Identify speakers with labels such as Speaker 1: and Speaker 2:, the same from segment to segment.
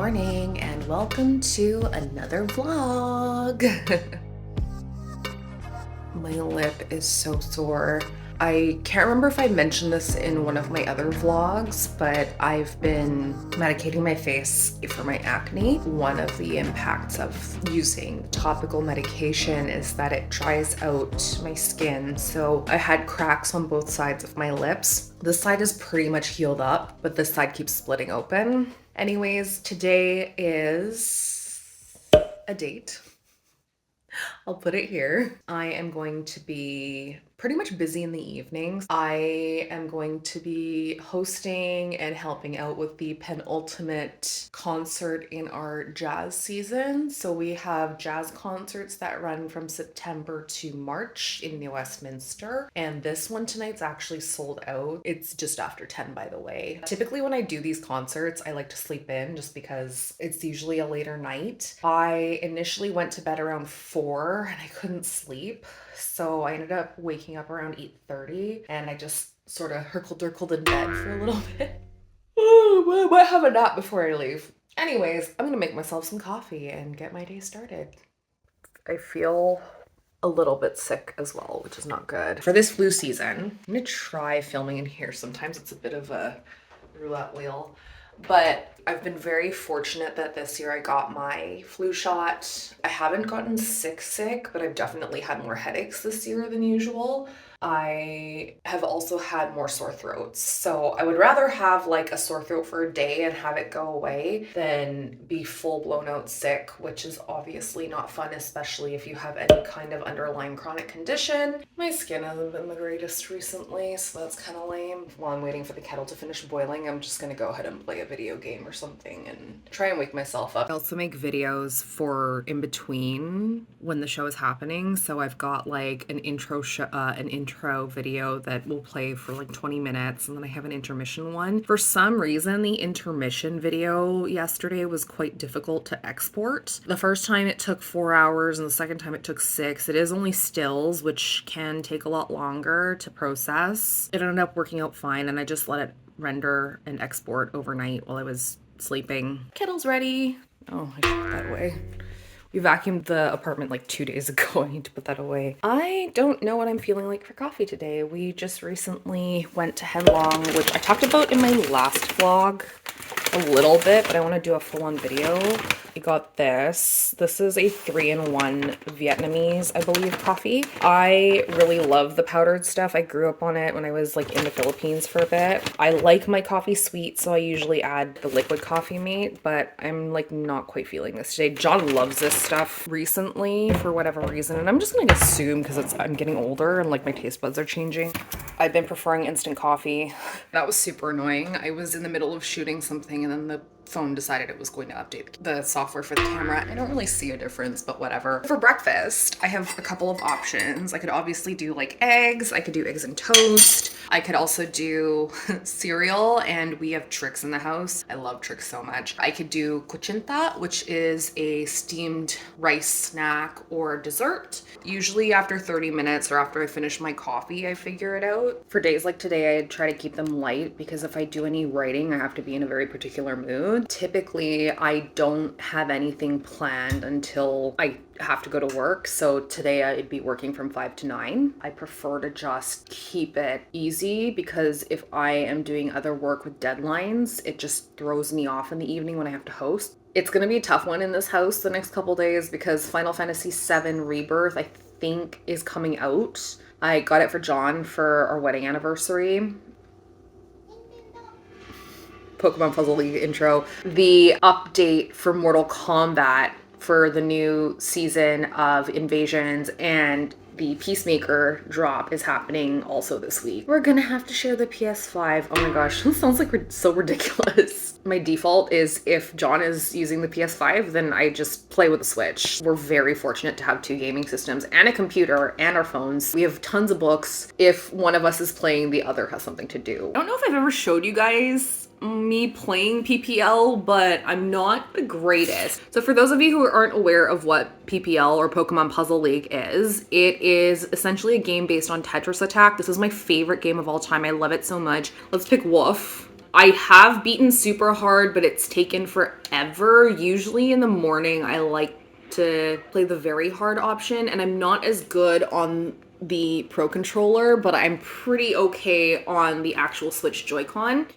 Speaker 1: morning and welcome to another vlog. My lip is so sore. I can't remember if I mentioned this in one of my other vlogs, but I've been medicating my face for my acne. One of the impacts of using topical medication is that it dries out my skin. So I had cracks on both sides of my lips. This side is pretty much healed up, but this side keeps splitting open. Anyways, today is a date. I'll put it here. I am going to be pretty much busy in the evenings. I am going to be hosting and helping out with the penultimate concert in our jazz season. So we have jazz concerts that run from September to March in the Westminster. And this one tonight's actually sold out. It's just after 10, by the way. Typically when I do these concerts, I like to sleep in just because it's usually a later night. I initially went to bed around 4 and I couldn't sleep. So I ended up waking up around 8:30 and I just sort of herkled-durkled in bed for a little bit. I might have a nap before I leave. Anyways, I'm gonna make myself some coffee and get my day started. I feel a little bit sick as well, which is not good. For this flu season, I'm gonna try filming in here. Sometimes it's a bit of a roulette wheel. But I've been very fortunate that this year I got my flu shot. I haven't gotten sick, but I've definitely had more headaches this year than usual. I have also had more sore throats. So I would rather have like a sore throat for a day and have it go away than be full blown out sick, which is obviously not fun, especially if you have any kind of underlying chronic condition. My skin hasn't been the greatest recently, so that's kind of lame. While I'm waiting for the kettle to finish boiling, I'm just gonna go ahead and play a video game or something and try and wake myself up. I also make videos for in between when the show is happening. So I've got like an intro video that will play for like 20 minutes and then I have an intermission one. For some reason, the intermission video yesterday was quite difficult to export. The first time it took 4 hours and the second time it took 6. It is only stills, which can take a lot longer to process. It ended up working out fine and I just let it render and export overnight while I was sleeping. Kettle's ready. Oh, I should put that away. We vacuumed the apartment like 2 days ago. I need to put that away. I don't know what I'm feeling like for coffee today. We just recently went to Headlong, which I talked about in my last vlog a little bit, but I want to do a full-on video. We got this. This is a 3-in-1 Vietnamese, I believe, coffee. I really love the powdered stuff. I grew up on it when I was like in the Philippines for a bit. I like my coffee sweet, so I usually add the liquid coffee mate, but I'm like not quite feeling this today. John loves this stuff recently for whatever reason, and I'm just gonna assume because I'm getting older and like my taste buds are changing. I've been preferring instant coffee. That was super annoying. I was in the middle of shooting something and then the phone decided it was going to update the software for the camera. I don't really see a difference, but whatever. For breakfast, I have a couple of options. I could obviously do like eggs. I could do eggs and toast. I could also do cereal, and we have Trix in the house. I love Trix so much. I could do kuchinta, which is a steamed rice snack or dessert. Usually after 30 minutes or after I finish my coffee, I figure it out. For days like today, I try to keep them light because if I do any writing, I have to be in a very particular mood. Typically, I don't have anything planned until I have to go to work. So today I'd be working from 5 to 9. I prefer to just keep it easy because if I am doing other work with deadlines, it just throws me off in the evening when I have to host. It's going to be a tough one in this house the next couple days because Final Fantasy VII Rebirth, I think, is coming out. I got it for John for our wedding anniversary. Pokemon Puzzle League intro. The update for Mortal Kombat for the new season of Invasions and the Peacemaker drop is happening also this week. We're gonna have to share the PS5. Oh my gosh, this sounds like so ridiculous. My default is if John is using the PS5, then I just play with the Switch. We're very fortunate to have 2 gaming systems and a computer and our phones. We have tons of books. If one of us is playing, the other has something to do. I don't know if I've ever showed you guys me playing PPL, but I'm not the greatest. So for those of you who aren't aware of what PPL or Pokemon Puzzle League is, it is essentially a game based on Tetris Attack. This is my favorite game of all time. I love it so much. Let's pick Wolf. I have beaten super hard, but it's taken forever. Usually in the morning, I like to play the very hard option, and I'm not as good on the Pro Controller, but I'm pretty okay on the actual Switch Joy-Con.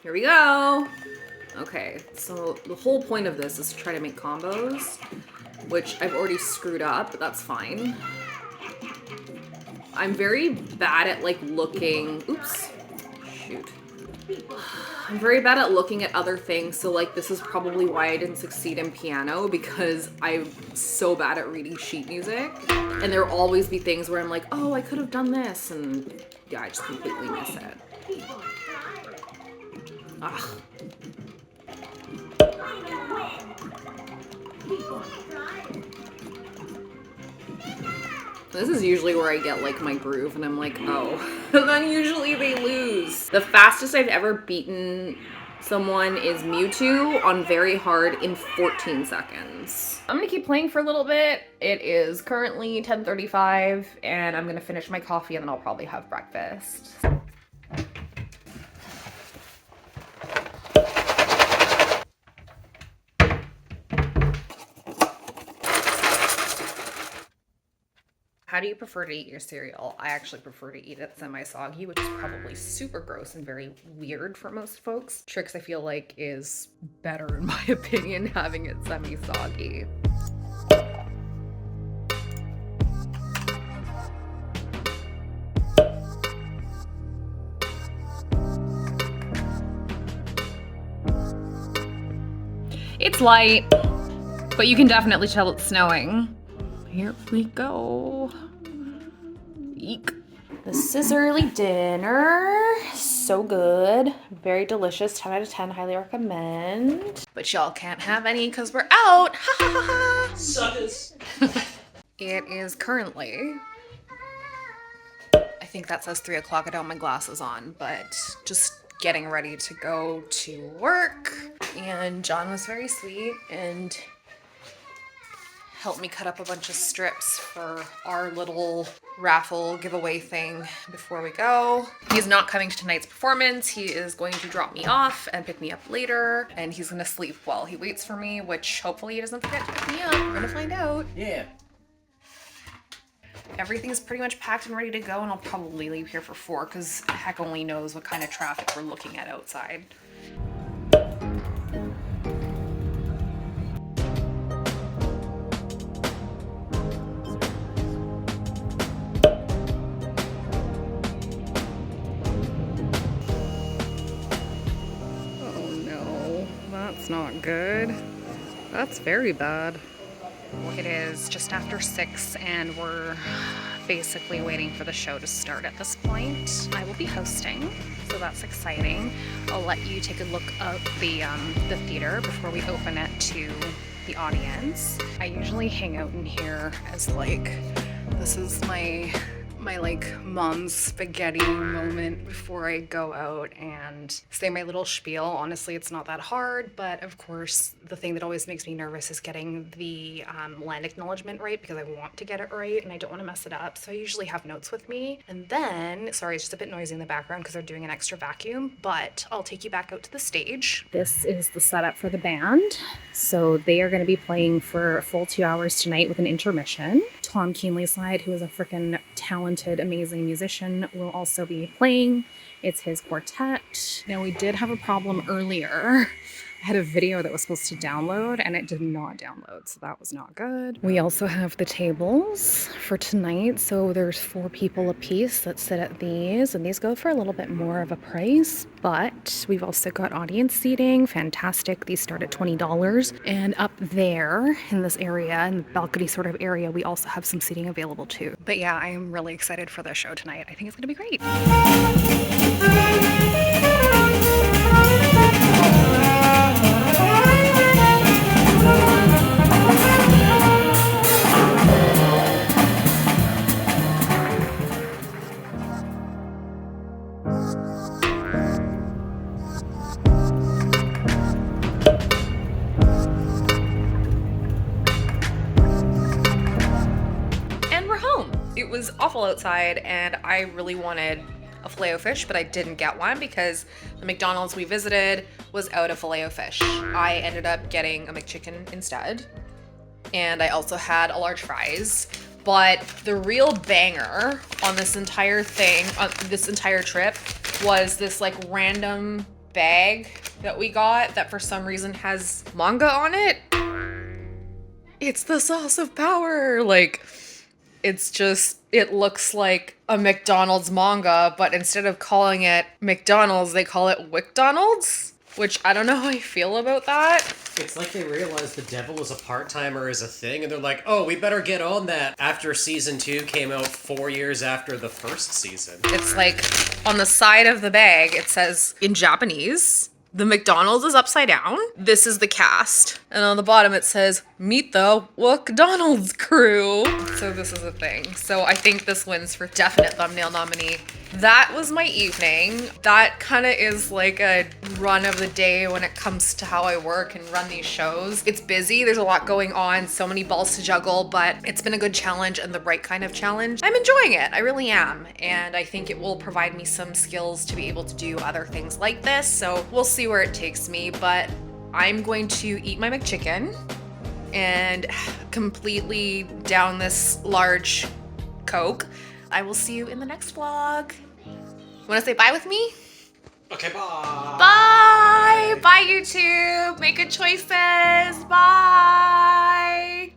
Speaker 1: Here we go. Okay, so the whole point of this is to try to make combos, which I've already screwed up, but that's fine. I'm very bad at like looking, oops, shoot. I'm very bad at looking at other things, so like this is probably why I didn't succeed in piano, because I'm so bad at reading sheet music. And there will always be things where I'm like, oh, I could have done this, and yeah, I just completely miss it. Ugh. This is usually where I get like my groove and I'm like, oh, and then usually they lose. The fastest I've ever beaten someone is Mewtwo on very hard in 14 seconds. I'm gonna keep playing for a little bit. It is currently 10:35 and I'm gonna finish my coffee and then I'll probably have breakfast. How do you prefer to eat your cereal? I actually prefer to eat it semi-soggy, which is probably super gross and very weird for most folks. Trix, I feel like, is better, in my opinion, having it semi-soggy. It's light, but you can definitely tell it's snowing. Here we go. Eek. This is early dinner. So good. Very delicious. 10 out of 10. Highly recommend. But y'all can't have any because we're out. Ha ha ha ha. Suckers. It is currently, I think that says 3 o'clock. I don't have my glasses on, but just getting ready to go to work. And John was very sweet and helped me cut up a bunch of strips for our little raffle giveaway thing before we go. He's not coming to tonight's performance. He is going to drop me off and pick me up later, and he's gonna sleep while he waits for me, which hopefully he doesn't forget to pick me up. We're gonna find out. Yeah. Everything's pretty much packed and ready to go, and I'll probably leave here for 4 because heck only knows what kind of traffic we're looking at outside. That's not good. That's very bad. It is just after 6 and we're basically waiting for the show to start at this point. I will be hosting, so that's exciting. I'll let you take a look at the theater before we open it to the audience. I usually hang out in here as like, this is my like mom's spaghetti moment before I go out and say my little spiel. Honestly, it's not that hard, but of course the thing that always makes me nervous is getting the land acknowledgement right, because I want to get it right and I don't want to mess it up. So I usually have notes with me. And then, sorry, it's just a bit noisy in the background because they're doing an extra vacuum, but I'll take you back out to the stage. This is the setup for the band. So they are going to be playing for a full 2 hours tonight with an intermission. Tom Keenlyside, who is a freaking talented, amazing musician, will also be playing. It's his quartet. Now, we did have a problem earlier. I had a video that was supposed to download and it did not download, so that was not good. We also have the tables for tonight. So there's 4 people a piece that sit at these, and these go for a little bit more of a price, but we've also got audience seating. Fantastic. These start at $20. And up there in this area, in the balcony sort of area, we also have some seating available too. But yeah, I am really excited for the show tonight. I think it's gonna be great. It was awful outside and I really wanted a Filet-O-Fish, but I didn't get one because the McDonald's we visited was out of Filet-O-Fish. I ended up getting a McChicken instead. And I also had a large fries. But the real banger on this entire thing, on this entire trip, was this like random bag that we got that for some reason has manga on it. It's the sauce of power. Like, it's just, it looks like a McDonald's manga, but instead of calling it McDonald's, they call it WcDonald's. Which I don't know how I feel about that.
Speaker 2: It's like they realized the devil is a part-timer is a thing, and they're like, oh, we better get on that after season 2 came out 4 years after the first season.
Speaker 1: It's like on the side of the bag, it says in Japanese, the McDonald's is upside down. This is the cast. And on the bottom it says, meet the WcDonald's crew. So this is a thing. So I think this wins for definite thumbnail nominee. That was my evening. That kind of is like a run of the day when it comes to how I work and run these shows. It's busy, there's a lot going on, so many balls to juggle, but it's been a good challenge and the right kind of challenge. I'm enjoying it, I really am. And I think it will provide me some skills to be able to do other things like this. So we'll see where it takes me, but I'm going to eat my McChicken and completely down this large Coke. I will see you in the next vlog. Want to say bye with me?
Speaker 2: Okay, bye.
Speaker 1: Bye. Bye, YouTube. Make good choices. Bye.